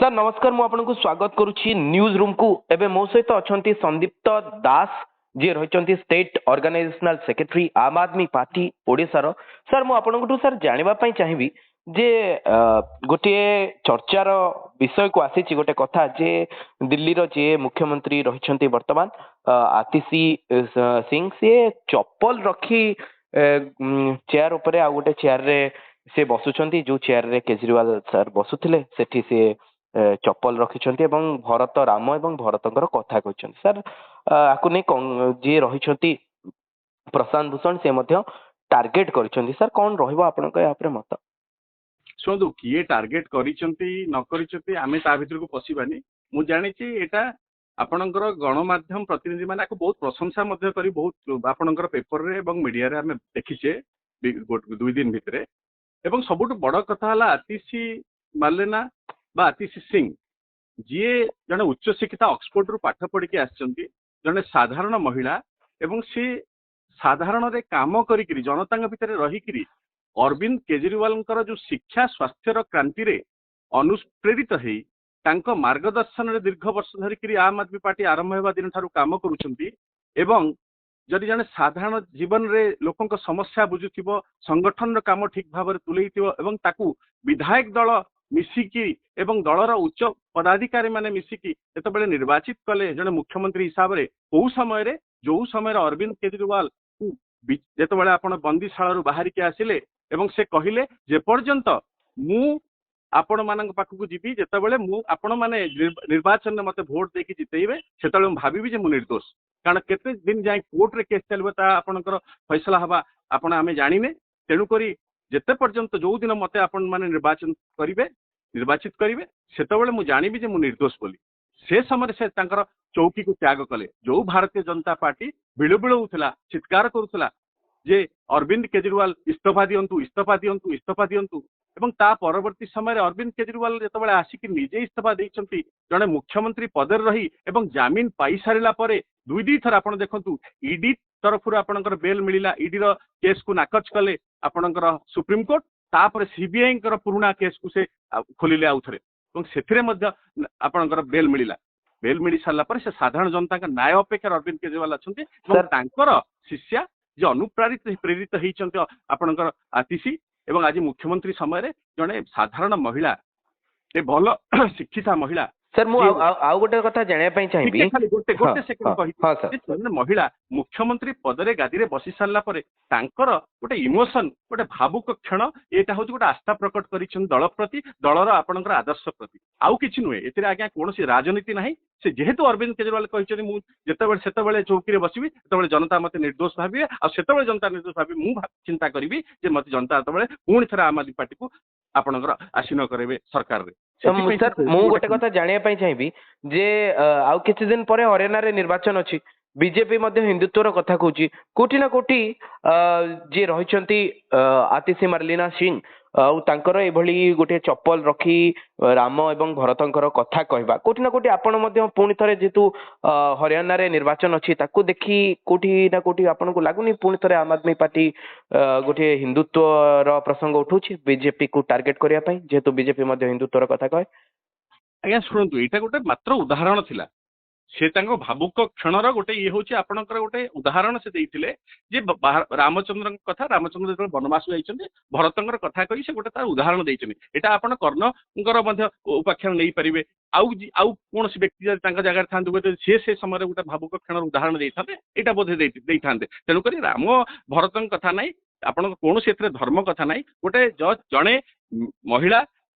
Sir नमस्कार मु आपन को स्वागत करुछि न्यूज रूम को एबे मो सहित अछंती संदीप्त दास जे रहिचंती स्टेट ऑर्गेनाइजेशनल सेक्रेटरी आम आदमी पार्टी ओडिसा रो। सर मु आपन को सर जानिबा पई चाहिबी जे गोटे चर्चार विषय को आसी गोटे कथा जे दिल्ली रो जे मुख्यमंत्री रहिचंती वर्तमान आतिशी सिंह से चप्पल रखी चेयर ऊपर आ गोटे चेयर रे से बसुछंती जो चेयर रे केजरीवाल सर बसुथिले सेठी से चप्पल रखिछंती एवं भरत राम एवं भरतଙ୍କର କଥା କହିଛନ୍ତି सर ଆକୁ ନେଇ ଯିଏ ରହିଛନ୍ତି ପ୍ରଶାନ୍ତ ଭୂଷଣ ସେ ମଧ୍ୟ ଟାର୍ଗେଟ କରିଛନ୍ତି सर କଣ ରହିବ ଆପଣଙ୍କ ୟା ଉପରେ ମତ? ଶୁଣନ୍ତୁ କିଏ ଟାର୍ଗେଟ କରିଛନ୍ତି ନ କରିଛନ୍ତି ଆମେ ତା ଭିତରକୁ ପଶିବାନି। ମୁଁ ଜାଣିଛି ଏଇଟା ଆପଣଙ୍କର ଗଣମାଧ୍ୟମ ପ୍ରତିନିଧି ମାନେ ଆକୁ ବହୁତ ପ୍ରଶଂସା ମଧ୍ୟ କରି ବହୁତ ଆପଣଙ୍କର ପେପରରେ ଏବଂ ମିଡିଆରେ ଆମେ ଦେଖିଛେ ଦୁଇ ଦିନ ଭିତରେ। ଏବଂ ସବୁଠୁ ବଡ କଥା ହେଲା ଆତିଶୀ ମାର୍ଲେନା ବା ଆତିଶୀ ସିଂ ଯିଏ ଜଣେ ଉଚ୍ଚ ଶିକ୍ଷିତା ଅକ୍ସଫୋର୍ଡରୁ ପାଠ ପଢିକି ଆସିଛନ୍ତି, ଜଣେ ସାଧାରଣ ମହିଳା ଏବଂ ସେ ସାଧାରଣରେ କାମ କରିକିରି ଜନତାଙ୍କ ଭିତରେ ରହିକିରି ଅରବିନ୍ଦ କେଜରିୱାଲଙ୍କର ଯୋଉ ଶିକ୍ଷା ସ୍ୱାସ୍ଥ୍ୟର କ୍ରାନ୍ତିରେ ଅନୁପ୍ରେରିତ ହେଇ ତାଙ୍କ ମାର୍ଗଦର୍ଶନରେ ଦୀର୍ଘ ବର୍ଷ ଧରିକିରି ଆମ୍ ଆଦମୀ ପାର୍ଟି ଆରମ୍ଭ ହେବା ଦିନ ଠାରୁ କାମ କରୁଛନ୍ତି। ଏବଂ ଯଦି ଜଣେ ସାଧାରଣ ଜୀବନରେ ଲୋକଙ୍କ ସମସ୍ୟା ବୁଝୁଥିବ, ସଂଗଠନର କାମ ଠିକ ଭାବରେ ତୁଲେଇଥିବ ଏବଂ ତାକୁ ବିଧାୟକ ଦଳ ମିଶିକି ଏବଂ ଦଳର ଉଚ୍ଚ ପଦାଧିକାରୀ ମାନେ ମିଶିକି ଯେତେବେଳେ ନିର୍ବାଚିତ କଲେ ଜଣେ ମୁଖ୍ୟମନ୍ତ୍ରୀ ହିସାବରେ, କୋଉ ସମୟରେ ଯୋଉ ସମୟରେ ଅରବିନ୍ଦ କେଜରିୱାଲ ଯେତେବେଳେ ଆପଣ ବନ୍ଦିଶାଳାରୁ ବାହାରିକି ଆସିଲେ ଏବଂ ସେ କହିଲେ ଯେପର୍ଯ୍ୟନ୍ତ ମୁଁ ଆପଣ ମାନଙ୍କ ପାଖକୁ ଯିବି, ଯେତେବେଳେ ମୁଁ ଆପଣ ମାନେ ନିର୍ବାଚନରେ ମତେ ଭୋଟ ଦେଇକି ଜିତେଇବେ, ସେତେବେଳେ ମୁଁ ଭାବିବି ଯେ ମୁଁ ନିର୍ଦ୍ଦୋଷ। କାରଣ କେତେ ଦିନ ଯାଏ କୋର୍ଟରେ କେସ୍ ଚାଲିବ ତା ଆପଣଙ୍କର ଫଇସଲା ହବା ଆପଣ ଆମେ ଜାଣିନେ। ତେଣୁକରି ଯେତେ ପର୍ଯ୍ୟନ୍ତ ଯୋଉ ଦିନ ମତେ ଆପଣ ମାନେ ନିର୍ବାଚିତ କରିବେ ସେତେବେଳେ ମୁଁ ଜାଣିବି ଯେ ମୁଁ ନିର୍ଦ୍ଦୋଷ ବୋଲି। ସେ ସମୟରେ ସେ ତାଙ୍କର ଚୌକିକୁ ତ୍ୟାଗ କଲେ। ଯୋଉ ଭାରତୀୟ ଜନତା ପାର୍ଟି ବିଳୁବିଳଉଥିଲା, ଚିତ୍କାର କରୁଥିଲା ଯେ ଅରବିନ୍ଦ କେଜରିୱାଲ ଇସ୍ତଫା ଦିଅନ୍ତୁ, ଇସ୍ତଫା ଦିଅନ୍ତୁ, ଇସ୍ତଫା ଦିଅନ୍ତୁ, ଏବଂ ତା ପରବର୍ତ୍ତୀ ସମୟରେ ଅରବିନ୍ଦ କେଜରିୱାଲ ଯେତେବେଳେ ଆସିକି ନିଜେ ଇସ୍ତଫା ଦେଇଛନ୍ତି ଜଣେ ମୁଖ୍ୟମନ୍ତ୍ରୀ ପଦରେ ରହି ଏବଂ ଜାମିନ ପାଇସାରିଲା ପରେ ଦୁଇଥର ଆପଣ ଦେଖନ୍ତୁ ଇଡି ତରଫରୁ ଆପଣଙ୍କର ବେଲ ମିଳିଲା, ଇଡିର କେସ୍କୁ ନାକଚ କଲେ ଆପଣଙ୍କର ସୁପ୍ରିମକୋର୍ଟ, ତାପରେ ସିବିଆଇଙ୍କର ପୁରୁଣା କେସ୍କୁ ସେ ଖୋଲିଲେ ଆଉଥରେ ଏବଂ ସେଥିରେ ମଧ୍ୟ ଆପଣଙ୍କର ବେଲ ମିଳିଲା। ବେଲ ମିଳି ସାରିଲା ପରେ ସେ ସାଧାରଣ ଜନତାଙ୍କ ନ୍ୟାୟ ଅପେକ୍ଷାରେ ଅରବିନ୍ଦ କେଜରିୱାଲ ଅଛନ୍ତି ଏବଂ ତାଙ୍କର ଶିଷ୍ୟା ଯେ ପ୍ରେରିତ ହେଇଛନ୍ତି ଆପଣଙ୍କର ଆତିଶୀ ଏବଂ ଆଜି ମୁଖ୍ୟମନ୍ତ୍ରୀ ସମୟରେ ଜଣେ ସାଧାରଣ ମହିଳା, ଏ ଭଲ ଶିକ୍ଷିତା ମହିଳା। सर मु आउ गोटे कथा जानिया पई चाहिबी गोटे सेकेंड कहि महिला मुख्यमंत्री पदरे गादी बसी सारा पर तांकर गोटे इमोशन, गोटे भावुक क्षण, एटा हूँ गोटे आस्था प्रकट कर दल प्रति, दलर आपणकर आदर्श प्रति, आउ कि नुहे ए आज्ञा कौन राजनीति ना। से जेहेतु अरविंद केजरीवाल कहते मुझे चौकी बसबी सेतबे जनता मत निर्दोष भावे, आते जनता निर्दोष भावे मुझे चिंता करी मत जनता जो पुणी थे आम आदमी पार्टी को आपणकर आसीन करेंगे सरकार रे। सर मु गोटे कथा जानिया पई चाहिबी जे आउ किछि दिन परे हरियाणा रे निर्वाचन अछि, बीजेपी मध्य हिंदुत्वर कथा कहूची, कोठी ना कोठी जे रहिचंती आतिशी मार्लेना सिंह तांकर एभली गोटे चप्पल रखी राम एवं भरतंकर कथा कहबा कोठी ना कोठी आपण मध्य पुणी थरे जेतु हरियाणा रे निर्वाचन अछि ताकू देखि कोठी ना कोठी आपण को लागुनी पुणी थरे आम आदमी पार्टी गोटे हिंदुत्वर प्रसंग उठुची बीजेपी को टार्गेट करिया पई, जेतु बीजेपी मध्य हिंदुत्वर कथा कहे। आज्ञा शुणु एटा गोटे मात्र उदाहरण थिला, से भावुक क्षणर गोटे ये हूँ आपणकर गोटे उदाहरण से देते जे रामचंद्र कथा, रामचंद्र जो बनवास जाइए भरतर कथा कही से गोटे तार उदाहरण देते। यहाँ आप कर्णकर उपाख्यान नहीं पारे, आउ कौन व्यक्ति जगह था से समय गोटे भावुक क्षण उदाहरण देते यहाँ बोधे था। तेणुक राम भरत कथा ना, आप कौन धर्म कथा ना, गोटे जड़े महिला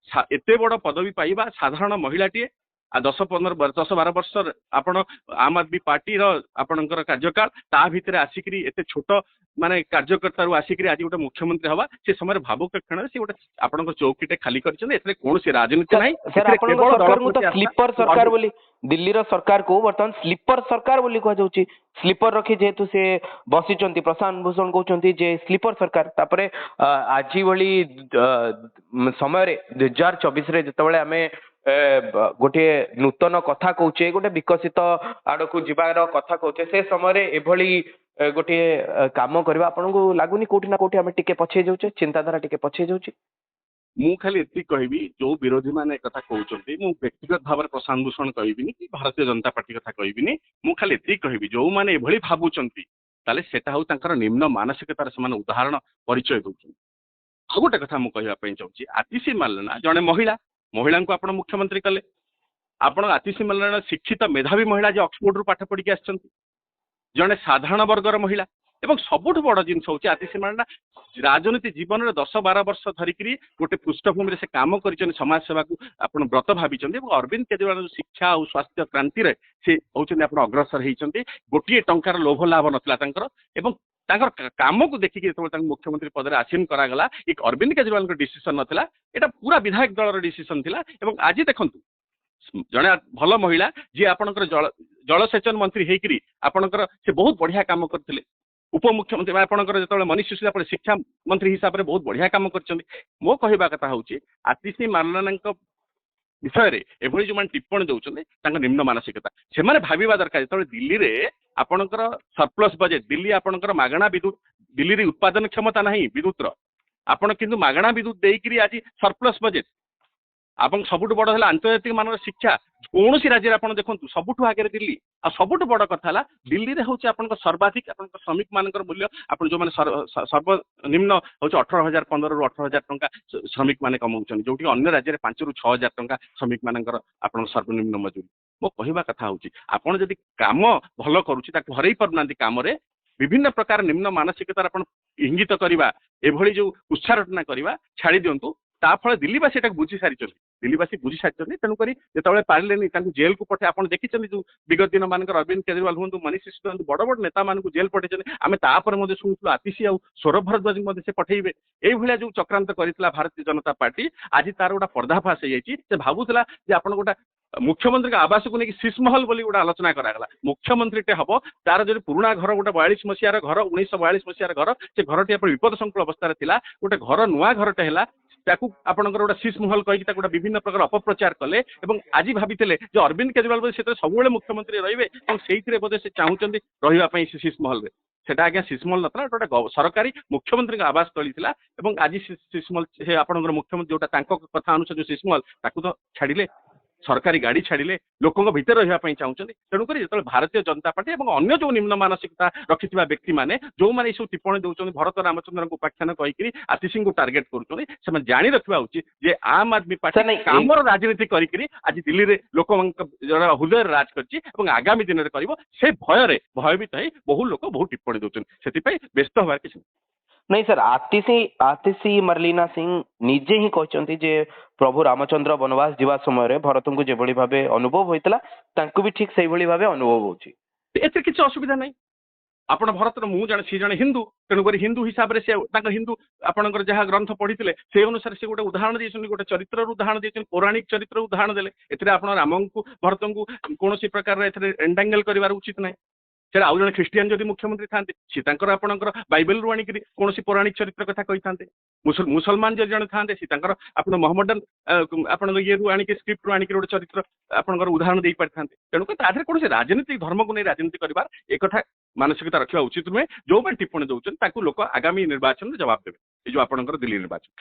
एत बड़ पदवी पाइबा, साधारण महिलाटीए 10-12 वर्ष आपण आम आदमी पार्टी आपणकर कार्यकाल ता भितर आसिकरी एते छोट माने कार्यकर्ता आसिकरी आज गोटे मुख्यमंत्री हवा, से समय भावुक क्षण से गोटे आपणकर चौकीटे खाली करछन। कौन राजनीति नहीं सर, आपणकर सरकार को तो स्लीपर सरकार बोली, दिल्ली रो सरकार को वर्तमान स्लीपर सरकार बोली कह जाउची। स्लीपर रखी जेतु से बसिचंती, प्रशांत भूषण कहउचंती जे स्लीपर सरकार। तापरे आजी भली समय रे 2024 रे जतबेले हमें गोटे नूतन कथा कहूचे, गोटे विकसित आड़ को जीवार कथा कहूचे, से समय एभली गोटे काम करबा आपन को लागुनी कोठी ना कोठी हमें टिके पछे जाउचे, चिंताधारा टिके पछे जाउची। ମୁଁ ଖାଲି ଏତିକି କହିବି ଯୋଉ ବିରୋଧୀ ମାନେ କଥା କହୁଛନ୍ତି ମୁଁ ବ୍ୟକ୍ତିଗତ ଭାବରେ ପ୍ରଶାନ୍ତ ଭୂଷଣ କହିବିନି କି ଭାରତୀୟ ଜନତା ପାର୍ଟି କଥା କହିବିନି ମୁଁ ଖାଲି ଏତିକି କହିବି ଯୋଉମାନେ ଏଭଳି ଭାବୁଛନ୍ତି ତାହେଲେ ସେଟା ହଉ ତାଙ୍କର ନିମ୍ନ ମାନସିକତାର ସେମାନେ ଉଦାହରଣ ପରିଚୟ ଦଉଛନ୍ତି। ଆଉ ଗୋଟେ କଥା ମୁଁ କହିବା ପାଇଁ ଚାହୁଁଛି ଆତିଶି ମାର୍ଲେନା ଜଣେ ମହିଳାଙ୍କୁ ଆପଣ ମୁଖ୍ୟମନ୍ତ୍ରୀ କଲେ। ଆପଣ ଆତିଶି ମାର୍ଲେନା ଶିକ୍ଷିତ ମେଧାବୀ ମହିଳା ଯେ ଅକ୍ସଫୋର୍ଡରୁ ପାଠ ପଢିକି ଆସିଛନ୍ତି, ଜଣେ ସାଧାରଣ ବର୍ଗର ମହିଳା। ଏବଂ ସବୁଠୁ ବଡ ଜିନିଷ ହଉଛି ଆତିଶି ମାର୍ଲେନା ରାଜନୀତି ଜୀବନରେ 10-12 ବର୍ଷ ଧରିକିରି ଗୋଟେ ପୃଷ୍ଠଭୂମିରେ ସେ କାମ କରିଛନ୍ତି, ସମାଜ ସେବାକୁ ଆପଣ ବ୍ରତ ଭାବିଛନ୍ତି ଏବଂ ଅରବିନ୍ଦ କେଜରିୱାଲ ଶିକ୍ଷା ଆଉ ସ୍ୱାସ୍ଥ୍ୟ କ୍ରାନ୍ତିରେ ସେ ହଉଛନ୍ତି ଆପଣ ଅଗ୍ରସର ହେଇଛନ୍ତି। ଗୋଟିଏ ଟଙ୍କାର ଲୋଭ ଲାଭ ନଥିଲା ତାଙ୍କର ଏବଂ ତାଙ୍କର କାମକୁ ଦେଖିକି ଯେତେବେଳେ ତାଙ୍କୁ ମୁଖ୍ୟମନ୍ତ୍ରୀ ପଦରେ ଆସୀନ କରାଗଲା ଏ ଅରବିନ୍ଦ କେଜରିୱାଲଙ୍କ ଡିସିସନ ନଥିଲା, ଏଇଟା ପୁରା ବିଧାୟକ ଦଳର ଡିସିସନ ଥିଲା। ଏବଂ ଆଜି ଦେଖନ୍ତୁ ଜଣେ ଭଲ ମହିଳା ଯିଏ ଆପଣଙ୍କର ଜଳସେଚନ ମନ୍ତ୍ରୀ ହେଇକିରି ଆପଣଙ୍କର ସେ ବହୁତ ବଢିଆ କାମ କରିଥିଲେ। ଉପମୁଖ୍ୟମନ୍ତ୍ରୀ ଆପଣଙ୍କର ଯେତେବେଳେ ମନୀଷ ସିସୋଦିଆ ଆପଣ ଶିକ୍ଷା ମନ୍ତ୍ରୀ ହିସାବରେ ବହୁତ ବଢିଆ କାମ କରିଛନ୍ତି। ମୋ କହିବା କଥା ହଉଛି ଆତିଶି ମାର୍ଲେନାଙ୍କ ବିଷୟରେ ଏଭଳି ଯୋଉମାନେ ଟିପ୍ପଣୀ ଦଉଛନ୍ତି ତାଙ୍କ ନିମ୍ନ ମାନସିକତା ସେମାନେ ଭାବିବା ଦରକାର। ଯେତେବେଳେ ଦିଲ୍ଲୀରେ ଆପଣଙ୍କର ସରପ୍ଲସ ବଜେଟ, ଦିଲ୍ଲୀ ଆପଣଙ୍କର ମାଗଣା ବିଦ୍ୟୁତ, ଦିଲ୍ଲୀରେ ଉତ୍ପାଦନ କ୍ଷମତା ନାହିଁ ବିଦ୍ୟୁତର, ଆପଣ କିନ୍ତୁ ମାଗଣା ବିଦ୍ୟୁତ ଦେଇକିରି ଆଜି ସରପ୍ଲସ ବଜେଟ ଏବଂ ସବୁଠୁ ବଡ ହେଲା ଆନ୍ତର୍ଜାତିକ ମାନର ଶିକ୍ଷା। କୌଣସି ରାଜ୍ୟରେ ଆପଣ ଦେଖନ୍ତୁ ସବୁଠୁ ଆଗରେ ଦିଲ୍ଲୀ। ଆଉ ସବୁଠୁ ବଡ କଥା ହେଲା ଦିଲ୍ଲୀରେ ହଉଛି ଆପଣଙ୍କ ସର୍ବାଧିକ ଆପଣଙ୍କ ଶ୍ରମିକ ମାନଙ୍କର ମୂଲ୍ୟ ଆପଣ ଯୋଉମାନେ ସର୍ବନିମ୍ନ ହଉଛି 18,000 15ରୁ 18,000 ଟଙ୍କା ଶ୍ରମିକ ମାନେ କମାଉଛନ୍ତି, ଯୋଉଠି ଅନ୍ୟ ରାଜ୍ୟରେ 5ରୁ 6,000 ଟଙ୍କା ଶ୍ରମିକ ମାନଙ୍କର ଆପଣଙ୍କ ସର୍ବନିମ୍ନ ମଜୁରୀ। ମୋ କହିବା କଥା ହଉଛି ଆପଣ ଯଦି କାମ ଭଲ କରୁଛି ତାକୁ ହରେଇ ପାରୁନାହାନ୍ତି କାମରେ ବିଭିନ୍ନ ପ୍ରକାର ନିମ୍ନ ମାନସିକତାର ଆପଣ ଇଙ୍ଗିତ କରିବା, ଏଭଳି ଯୋଉ ଉତ୍ସାହନା କରିବା ଛାଡି ଦିଅନ୍ତୁ। ତା ଫଳରେ ଦିଲ୍ଲୀବାସୀ ଏଟାକୁ ବୁଝି ସାରିଛନ୍ତି, ତେଣୁକରି ଯେତେବେଳେ ପାରିଲେନି ତାଙ୍କୁ ଜେଲକୁ ପଠେଇ ଆପଣ ଦେଖିଛନ୍ତି ଯୋଉ ବିଗତ ଦିନ ମାନଙ୍କର ଅରବିନ୍ଦ କେଜରିୱାଲ ହୁଅନ୍ତୁ, ମନୀଷ ସିସୋଦିଆ ହୁଅନ୍ତୁ, ବଡ ବଡ ନେତା ମାନଙ୍କୁ ଜେଲ ପଠେଇଛନ୍ତି। ଆମେ ତାପରେ ମଧ୍ୟ ଶୁଣୁଥିଲୁ ଆତିଶି ଆଉ ସୌରଭ ଭାରଦ୍ୱାଜଙ୍କୁ ମଧ୍ୟ ସେ ପଠେଇବେ। ଏଇଭଳିଆ ଯୋଉ ଚକ୍ରାନ୍ତ କରିଥିଲା ଭାରତୀୟ ଜନତା ପାର୍ଟି ଆଜି ତାର ଗୋଟେ ପର୍ଦ୍ଦାଫାଶ ହେଇଯାଇଛି। ସେ ଭାବୁଥିଲା ଯେ ଆପଣ ଗୋଟେ ମୁଖ୍ୟମନ୍ତ୍ରୀଙ୍କ ଆବାସକୁ ନେଇକି ଶୀଷମହଲ ବୋଲି ଗୋଟେ ଆଲୋଚନା କରାଗଲା। ମୁଖ୍ୟମନ୍ତ୍ରୀଟେ ହବ ତାର ଯଦି ପୁରୁଣା ଘର ଗୋଟେ 42 ମସିହାର ଘର 1942 ମସିହାର ଘର, ସେ ଘରଟି ଆପଣ ବିପଦ ସଂକୁଳ ଅବସ୍ଥାରେ ଥିଲା, ଗୋଟେ ଘର ନୂଆ ଘରଟେ ହେଲା ତାକୁ ଆପଣଙ୍କର ଗୋଟେ ଶୀଷମହଲ କହିକି ତାକୁ ଗୋଟେ ବିଭିନ୍ନ ପ୍ରକାର ଅପପ୍ରଚାର କଲେ। ଏବଂ ଆଜି ଭାବିଥିଲେ ଯେ ଅରବିନ୍ଦ କେଜରିୱାଲ ବୋଧେ ସେଥିରେ ସବୁବେଳେ ମୁଖ୍ୟମନ୍ତ୍ରୀ ରହିବେ ଏବଂ ସେଇଥିରେ ବୋଧେ ସେ ଚାହୁଁଛନ୍ତି ରହିବା ପାଇଁ ସେ ଶୀଷମହଲରେ। ସେଟା ଆଜ୍ଞା ଶୀଷମହଲ ନଥିଲା, ଗୋଟେ ସରକାରୀ ମୁଖ୍ୟମନ୍ତ୍ରୀଙ୍କ ଆବାସ ସ୍ଥଳୀ ଥିଲା। ଏବଂ ଆଜି ଶୀଷମହଲ ସେ ଆପଣଙ୍କର ମୁଖ୍ୟମନ୍ତ୍ରୀ ଯୋଉଟା ତାଙ୍କ କଥା ଅନୁସାରେ ଯୋଉ ଶୀଷମହଲ ତାକୁ ତ ଛାଡିଲେ, ସରକାରୀ ଗାଡି ଛାଡିଲେ, ଲୋକଙ୍କ ଭିତରେ ରହିବା ପାଇଁ ଚାହୁଁଛନ୍ତି। ତେଣୁକରି ଯେତେବେଳେ ଭାରତୀୟ ଜନତା ପାର୍ଟି ଏବଂ ଅନ୍ୟ ଯୋଉ ନିମ୍ନ ମାନସିକତା ରଖିଥିବା ବ୍ୟକ୍ତିମାନେ ଯୋଉମାନେ ଏସବୁ ଟିପ୍ପଣୀ ଦଉଛନ୍ତି ଭରତ ରାମଚନ୍ଦ୍ରଙ୍କୁ ଉପାଖ୍ୟାନ କହିକିରି ଆତିଶିଙ୍କୁ ଟାର୍ଗେଟ କରୁଛନ୍ତି, ସେମାନେ ଜାଣି ରଖିବା ଉଚିତ ଯେ ଆମ୍ ଆଦମୀ ପାର୍ଟି କାମର ରାଜନୀତି କରିକିରି ଆଜି ଦିଲ୍ଲୀରେ ଲୋକମାନଙ୍କ ହୃଦୟରେ ରାଜ କରିଛି ଏବଂ ଆଗାମୀ ଦିନରେ କରିବ। ସେ ଭୟରେ ଭୟଭୀତ ହେଇ ବହୁ ଲୋକ ବହୁ ଟିପ୍ପଣୀ ଦଉଛନ୍ତି, ସେଥିପାଇଁ ବ୍ୟସ୍ତ ହବାର କିଛି ନାହିଁ। ନାଇଁ ସାର୍, ଆତିଶି ମାର୍ଲିନା ସିଂ ନିଜେ ହିଁ କହିଛନ୍ତି ଯେ ପ୍ରଭୁ ରାମଚନ୍ଦ୍ର ବନବାସ ଯିବା ସମୟରେ ଭରତଙ୍କୁ ଯେଭଳି ଭାବେ ଅନୁଭବ ହୋଇଥିଲା ତାଙ୍କୁ ବି ଠିକ ସେଇଭଳି ଭାବେ ଅନୁଭବ ହଉଛି। ଏଥିରେ କିଛି ଅସୁବିଧା ନାହିଁ। ଆପଣ ଭରତର ମୁଁ ଜଣେ ସିଏ ଜଣେ ହିନ୍ଦୁ, ତେଣୁକରି ହିନ୍ଦୁ ହିସାବରେ ସେ ତାଙ୍କ ହିନ୍ଦୁ ଆପଣଙ୍କର ଯାହା ଗ୍ରନ୍ଥ ପଢିଥିଲେ ସେଇ ଅନୁସାରେ ସେ ଗୋଟେ ଉଦାହରଣ ଦେଇଛନ୍ତି, ଗୋଟେ ଚରିତ୍ରର ଉଦାହରଣ ଦେଇଛନ୍ତି, ପୌରାଣିକ ଚରିତ୍ରର ଉଦାହରଣ ଦେଲେ। ଏଥିରେ ଆପଣ ରାମଙ୍କୁ ଭରତଙ୍କୁ କୌଣସି ପ୍ରକାର ଏଥିରେ ଏଣ୍ଟାଙ୍ଗେଲ କରିବାର ଉଚିତ ନାହିଁ। ସେଟା ଆଉ ଜଣେ ଖ୍ରୀଷ୍ଟିଆନ ଯଦି ମୁଖ୍ୟମନ୍ତ୍ରୀ ଥାନ୍ତେ ସେ ତାଙ୍କର ଆପଣଙ୍କର ବାଇବେଲରୁ ଆଣିକିରି କୌଣସି ପୌରାଣିକ ଚରିତ୍ର କଥା କହିଥାନ୍ତେ। ମୁସଲମାନ ଯଦି ଜଣେ ଥାନ୍ତେ ସେ ତାଙ୍କର ଆପଣ ମହମ୍ମଦନ ଆପଣଙ୍କ ଇଏରୁ ଆଣିକି ସ୍କ୍ରିପ୍ଟରୁ ଆଣିକି ଗୋଟେ ଚରିତ୍ର ଆପଣଙ୍କର ଉଦାହରଣ ଦେଇ ପାରିଥାନ୍ତେ। ତେଣୁକରି ତା ଦେହରେ କୌଣସି ରାଜନୀତି ଧର୍ମକୁ ନେଇ ରାଜନୀତି କରିବାର ଏକଥା ମାନସିକତା ରଖିବା ଉଚିତ ନୁହେଁ। ଯୋଉମାନେ ଟିପ୍ପଣୀ ଦଉଛନ୍ତି ତାକୁ ଲୋକ ଆଗାମୀ ନିର୍ବାଚନରେ ଜବାବ ଦେବେ, ଏଇ ଯୋଉ ଆପଣଙ୍କର ଦିଲ୍ଲୀ ନିର୍ବାଚନ।